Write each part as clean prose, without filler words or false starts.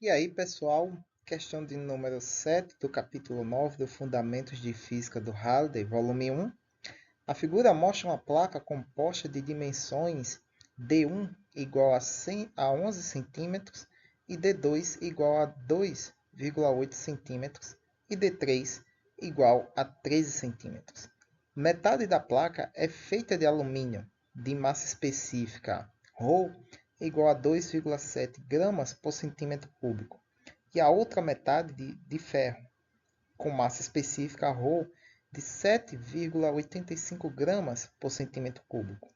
E aí, pessoal, questão de número 7 do capítulo 9 do Fundamentos de Física do Halliday, volume 1. A figura mostra uma placa composta de dimensões D1 igual a 11 centímetros e D2 igual a 2,8 centímetros e D3 igual a 13 centímetros. Metade da placa é feita de alumínio de massa específica ρ igual a 2,7 gramas por centímetro cúbico, e a outra metade de ferro, com massa específica ρ de 7,85 gramas por centímetro cúbico.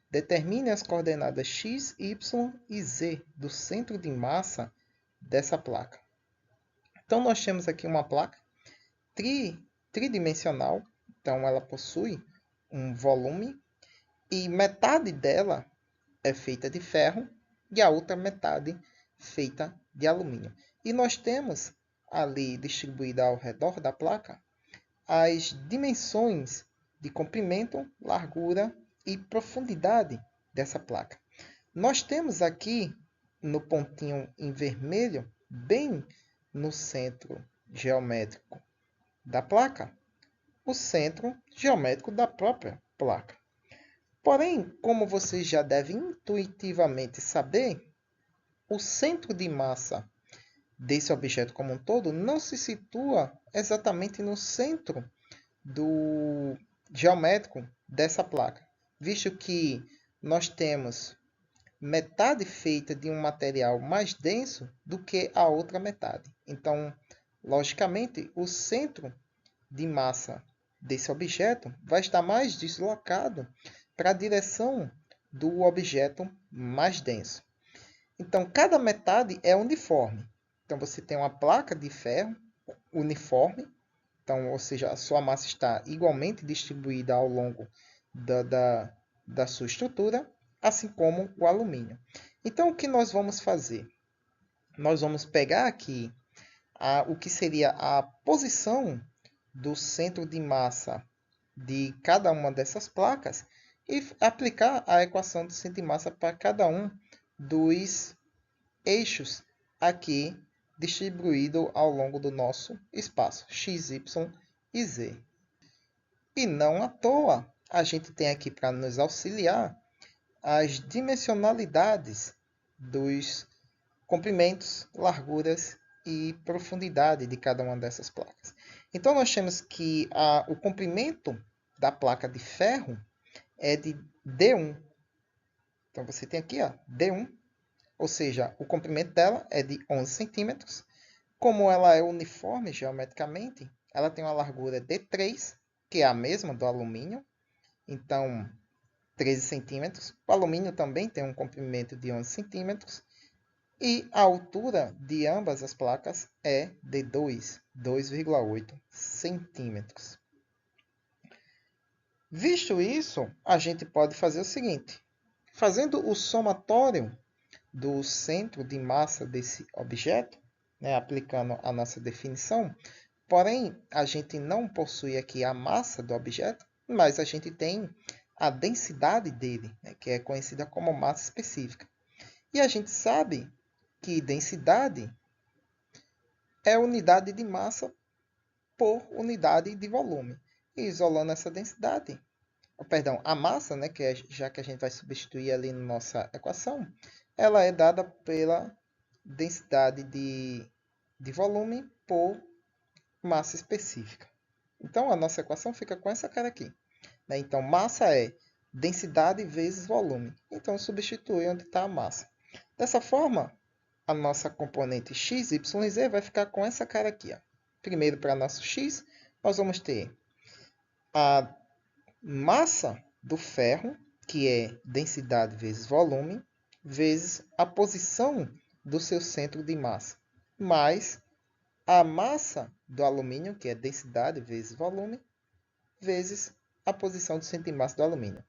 Determine as coordenadas x, y e z do centro de massa dessa placa. Então, nós temos aqui uma placa tridimensional, então ela possui um volume e metade dela é feita de ferro e a outra metade feita de alumínio. E nós temos ali distribuída ao redor da placa as dimensões de comprimento, largura e profundidade dessa placa. Nós temos aqui no pontinho em vermelho, bem no centro geométrico da placa, o centro geométrico da própria placa. Porém, como vocês já devem intuitivamente saber, o centro de massa desse objeto como um todo não se situa exatamente no centro do geométrico dessa placa, visto que nós temos metade feita de um material mais denso do que a outra metade. Então, logicamente, o centro de massa desse objeto vai estar mais deslocado para a direção do objeto mais denso. Então, cada metade é uniforme. Então, você tem uma placa de ferro uniforme, então, ou seja, a sua massa está igualmente distribuída ao longo da sua estrutura, assim como o alumínio. Então, o que nós vamos fazer? Nós vamos pegar aqui o que seria a posição do centro de massa de cada uma dessas placas e aplicar a equação do centro de massa para cada um dos eixos aqui distribuído ao longo do nosso espaço, x, y e z. E não à toa, a gente tem aqui para nos auxiliar as dimensionalidades dos comprimentos, larguras e profundidade de cada uma dessas placas. Então, nós temos que o comprimento da placa de ferro é de D1. Então, você tem aqui D1, ou seja, o comprimento dela é de 11 centímetros. Como ela é uniforme geometricamente, ela tem uma largura D3, que é a mesma do alumínio, então 13 centímetros. O alumínio também tem um comprimento de 11 centímetros. E a altura de ambas as placas é de 2,8 centímetros. Visto isso, a gente pode fazer o seguinte. Fazendo o somatório do centro de massa desse objeto, aplicando a nossa definição, porém, a gente não possui aqui a massa do objeto, mas a gente tem a densidade dele, que é conhecida como massa específica. E a gente sabe que densidade é unidade de massa por unidade de volume. E isolando essa densidade, a massa, já que a gente vai substituir ali na nossa equação, ela é dada pela densidade de volume por massa específica. Então, a nossa equação fica com essa cara aqui. Então, massa é densidade vezes volume. Então, substitui onde está a massa. Dessa forma, a nossa componente x, y e z vai ficar com essa cara aqui. Primeiro, para nosso x, nós vamos ter a massa do ferro, que é densidade vezes volume, vezes a posição do seu centro de massa, mais a massa do alumínio, que é densidade vezes volume, vezes a posição do centro de massa do alumínio,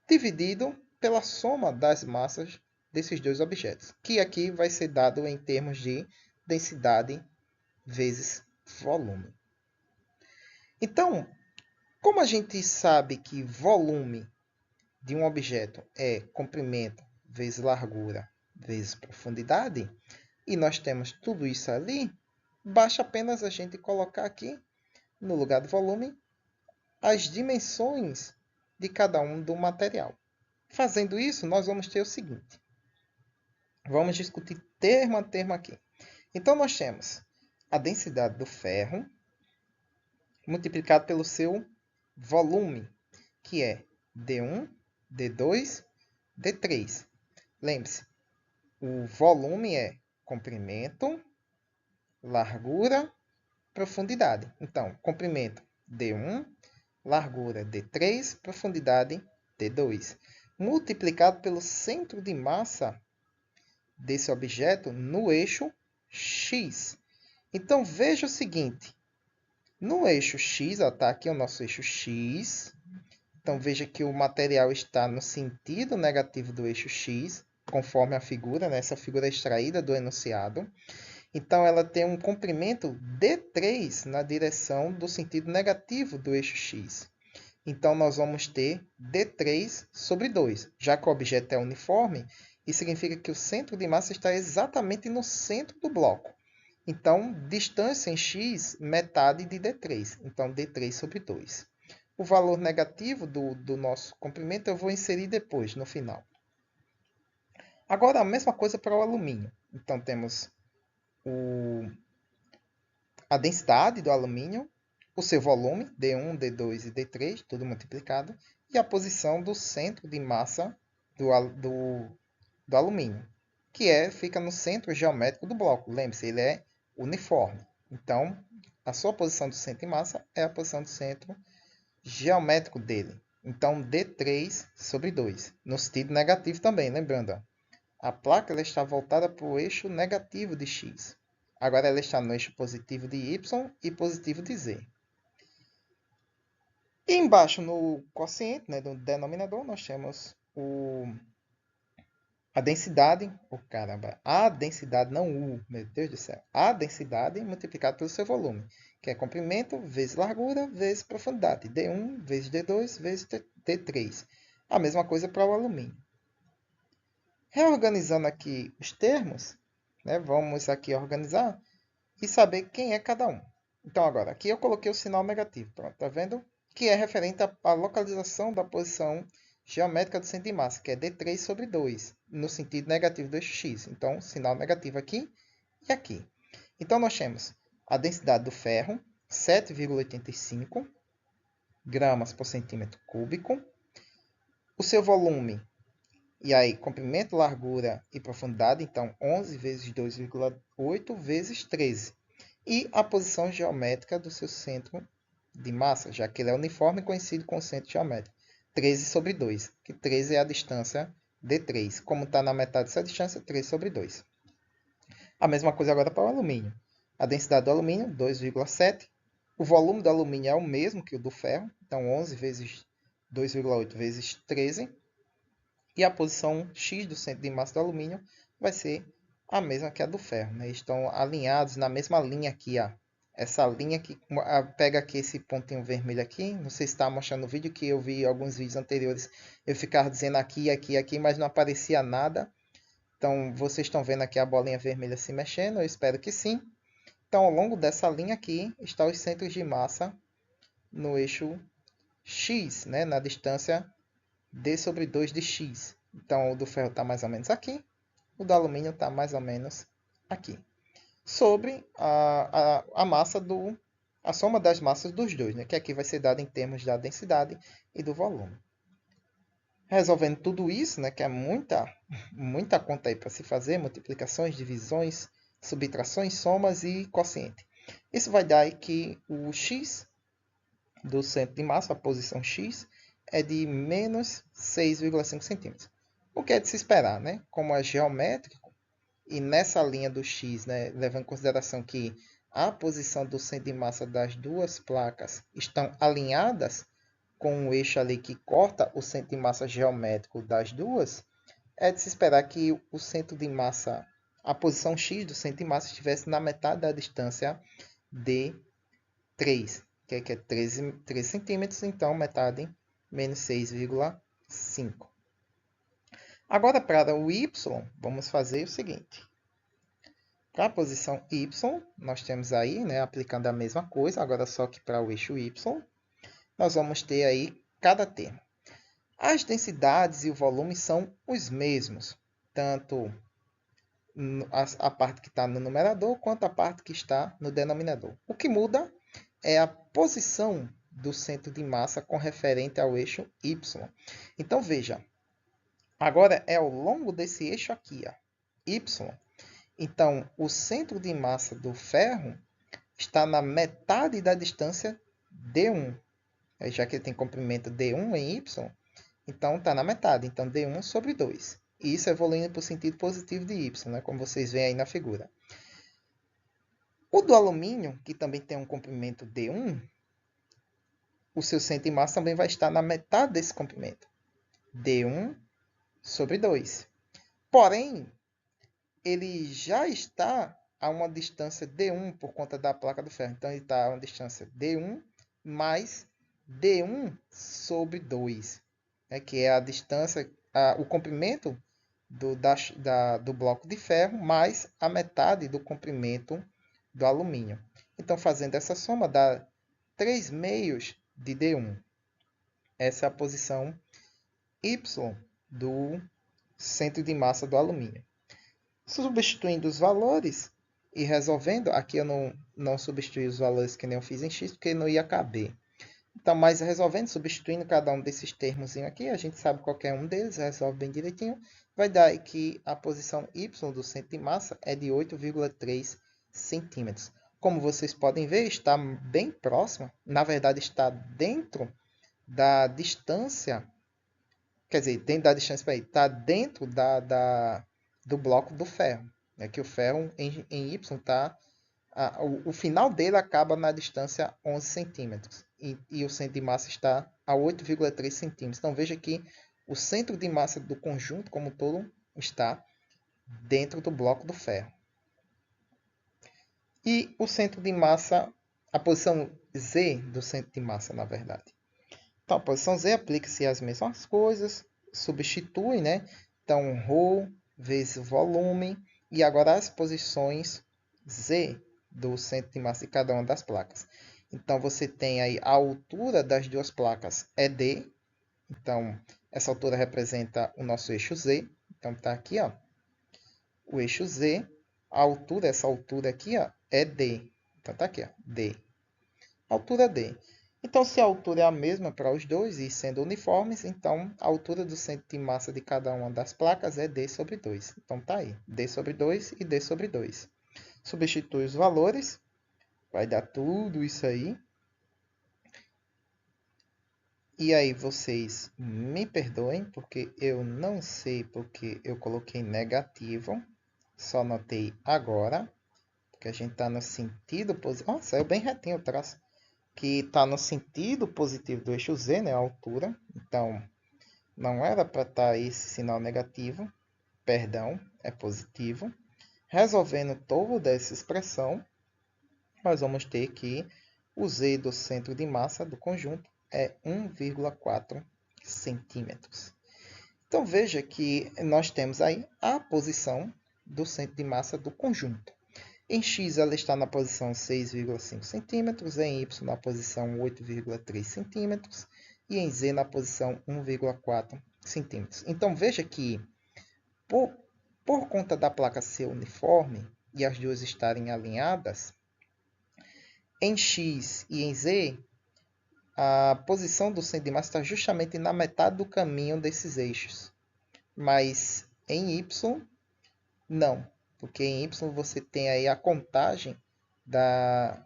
dividido pela soma das massas desses dois objetos, que aqui vai ser dado em termos de densidade vezes volume. Então, como a gente sabe que volume de um objeto é comprimento vezes largura vezes profundidade, e nós temos tudo isso ali, basta apenas a gente colocar aqui, no lugar do volume, as dimensões de cada um do material. Fazendo isso, nós vamos ter o seguinte. Vamos discutir termo a termo aqui. Então, nós temos a densidade do ferro multiplicado pelo seu volume, que é D1, D2, D3. Lembre-se, o volume é comprimento, largura, profundidade. Então, comprimento D1, largura D3, profundidade D2. Multiplicado pelo centro de massa desse objeto no eixo X. Então, veja o seguinte. No eixo X, está aqui o nosso eixo X. Então, veja que o material está no sentido negativo do eixo X, conforme a figura, né? Essa figura é extraída do enunciado. Então, ela tem um comprimento D3 na direção do sentido negativo do eixo X. Então, nós vamos ter D3 sobre 2. Já que o objeto é uniforme, isso significa que o centro de massa está exatamente no centro do bloco. Então, distância em x, metade de D3. Então, D3 sobre 2. O valor negativo do nosso comprimento eu vou inserir depois, no final. Agora, a mesma coisa para o alumínio. Então, temos a densidade do alumínio, o seu volume, D1, D2 e D3, tudo multiplicado, e a posição do centro de massa do alumínio, que fica no centro geométrico do bloco. Lembre-se, ele é uniforme. Então, a sua posição do centro de massa é a posição do centro geométrico dele. Então, D3 sobre 2. No sentido negativo também, lembrando. A placa ela está voltada para o eixo negativo de x. Agora ela está no eixo positivo de y e positivo de z. E embaixo, no quociente, né, do denominador, nós temos a densidade, caramba, a densidade, não U, meu Deus do céu. A densidade multiplicada pelo seu volume, que é comprimento vezes largura vezes profundidade. D1 vezes D2 vezes D3. A mesma coisa para o alumínio. Reorganizando aqui os termos, né, vamos aqui organizar e saber quem é cada um. Então, agora, aqui eu coloquei o sinal negativo, pronto, tá vendo? Que é referente à localização da posição geométrica do centro de massa, que é D3 sobre 2, no sentido negativo do eixo X. Então, sinal negativo aqui e aqui. Então, nós temos a densidade do ferro, 7,85 gramas por centímetro cúbico. O seu volume, e aí, comprimento, largura e profundidade, então 11 vezes 2,8 vezes 13. E a posição geométrica do seu centro de massa, já que ele é uniforme conhecido com centro geométrico. 13 sobre 2, que 13 é a distância D3. Como está na metade dessa distância, 3 sobre 2. A mesma coisa agora para o alumínio. A densidade do alumínio, 2,7. O volume do alumínio é o mesmo que o do ferro, então 11 vezes 2,8 vezes 13. E a posição X do centro de massa do alumínio vai ser a mesma que a do ferro. Né? Estão alinhados na mesma linha aqui. Ó. Essa linha que pega aqui esse pontinho vermelho aqui. Não sei se está mostrando no vídeo, que eu vi alguns vídeos anteriores. Eu ficava dizendo aqui, aqui, aqui, mas não aparecia nada. Então, vocês estão vendo aqui a bolinha vermelha se mexendo. Eu espero que sim. Então, ao longo dessa linha aqui, estão os centros de massa no eixo X, né? Na distância D sobre 2 de x. Então, o do ferro está mais ou menos aqui. O do alumínio está mais ou menos aqui. Sobre a massa a soma das massas dos dois, né? Que aqui vai ser dada em termos da densidade e do volume. Resolvendo tudo isso, né? Que é muita conta aí para se fazer. Multiplicações, divisões, subtrações, somas e quociente. Isso vai dar aí que o x do centro de massa, a posição x, é de menos 6,5 centímetros. O que é de se esperar, né? Como é geométrico, e nessa linha do x, né, levando em consideração que a posição do centro de massa das duas placas estão alinhadas com o eixo ali que corta o centro de massa geométrico das duas, é de se esperar que o centro de massa, a posição x do centro de massa estivesse na metade da distância de 3, que é 13 centímetros, então metade menos 6,5. Agora, para o y, vamos fazer o seguinte. Para a posição Y, nós temos aí, né, aplicando a mesma coisa, agora só que para o eixo Y, nós vamos ter aí cada termo. As densidades e o volume são os mesmos, tanto a parte que está no numerador quanto a parte que está no denominador. O que muda é a posição do centro de massa com referente ao eixo Y. Então, veja, agora é ao longo desse eixo aqui, ó, Y. Então, o centro de massa do ferro está na metade da distância D1. Já que ele tem comprimento D1 em Y, então está na metade. Então, D1 sobre 2. E isso evoluindo para o sentido positivo de Y, né? Como vocês veem aí na figura. O do alumínio, que também tem um comprimento D1, o seu centro de massa também vai estar na metade desse comprimento. D1 sobre 2. Porém, ele já está a uma distância D1 por conta da placa do ferro. Então, ele está a uma distância D1 mais D1 sobre 2, né, que é a distância, o comprimento do bloco de ferro mais a metade do comprimento do alumínio. Então, fazendo essa soma, dá 3 meios de D1. Essa é a posição Y do centro de massa do alumínio. Substituindo os valores e resolvendo, aqui eu não substituí os valores que nem eu fiz em X, porque não ia caber. Então, mas resolvendo, substituindo cada um desses termos aqui, a gente sabe qualquer um deles, resolve bem direitinho, vai dar que a posição Y do centro de massa é de 8,3 centímetros. Como vocês podem ver, está bem próxima, na verdade está dentro da distância, quer dizer, dentro da distância, está dentro do bloco do ferro, né? Que o ferro em Y está, o final dele acaba na distância 11 centímetros e o centro de massa está a 8,3 centímetros. Então veja que o centro de massa do conjunto como um todo está dentro do bloco do ferro. E o centro de massa, a posição Z do centro de massa, na verdade. Então, a posição Z aplica-se as mesmas coisas, substitui, né? Então, ρ vezes o volume, e agora as posições Z do centro de massa de cada uma das placas. Então, você tem aí a altura das duas placas é D. Então, essa altura representa o nosso eixo Z. Então, está aqui, ó, o eixo Z. A altura, essa altura aqui, ó, é D. Então, está aqui, ó, D. Altura D. Então, se a altura é a mesma para os dois e sendo uniformes, então a altura do centro de massa de cada uma das placas é D sobre 2. Então, está aí, D sobre 2 e D sobre 2. Substitui os valores, vai dar tudo isso aí. E aí vocês me perdoem, porque eu não sei porque eu coloquei negativo. Só notei agora, porque a gente está no sentido positivo. Ó, saiu bem retinho o traço. Que está no sentido positivo do eixo Z, né, a altura. Então, não era para estar esse sinal negativo. Perdão, é positivo. Resolvendo toda essa expressão, nós vamos ter que o Z do centro de massa do conjunto é 1,4 centímetros. Então, veja que nós temos aí a posição do centro de massa do conjunto. Em X, ela está na posição 6,5 centímetros, em Y na posição 8,3 centímetros e em Z na posição 1,4 centímetros. Então, veja que, por conta da placa ser uniforme e as duas estarem alinhadas, em X e em Z, a posição do centro de massa está justamente na metade do caminho desses eixos. Mas em Y, não. Porque em Y você tem aí a contagem da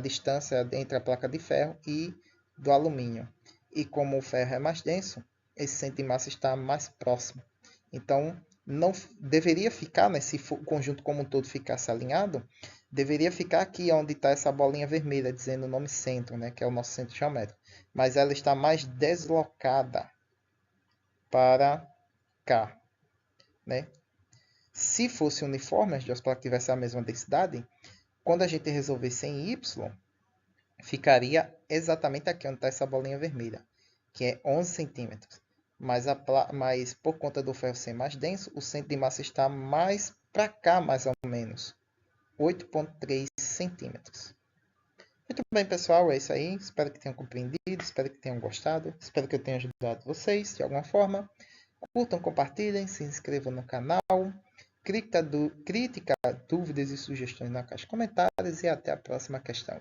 distância entre a placa de ferro e do alumínio. E como o ferro é mais denso, esse centro de massa está mais próximo. Então, não deveria ficar, né, se o conjunto como um todo ficasse alinhado, deveria ficar aqui onde está essa bolinha vermelha, dizendo o nome centro, né, que é o nosso centro geométrico. Mas ela está mais deslocada para cá, né? Se fosse uniforme, as duas placas tivessem a mesma densidade, quando a gente resolvesse em Y, ficaria exatamente aqui onde está essa bolinha vermelha, que é 11 centímetros. Mas por conta do ferro ser mais denso, o centro de massa está mais para cá, mais ou menos 8,3 centímetros. Muito bem, pessoal, é isso aí. Espero que tenham compreendido, espero que tenham gostado, espero que eu tenha ajudado vocês de alguma forma. Curtam, compartilhem, se inscrevam no canal. Crítica, dúvidas e sugestões na caixa de comentários e até a próxima questão.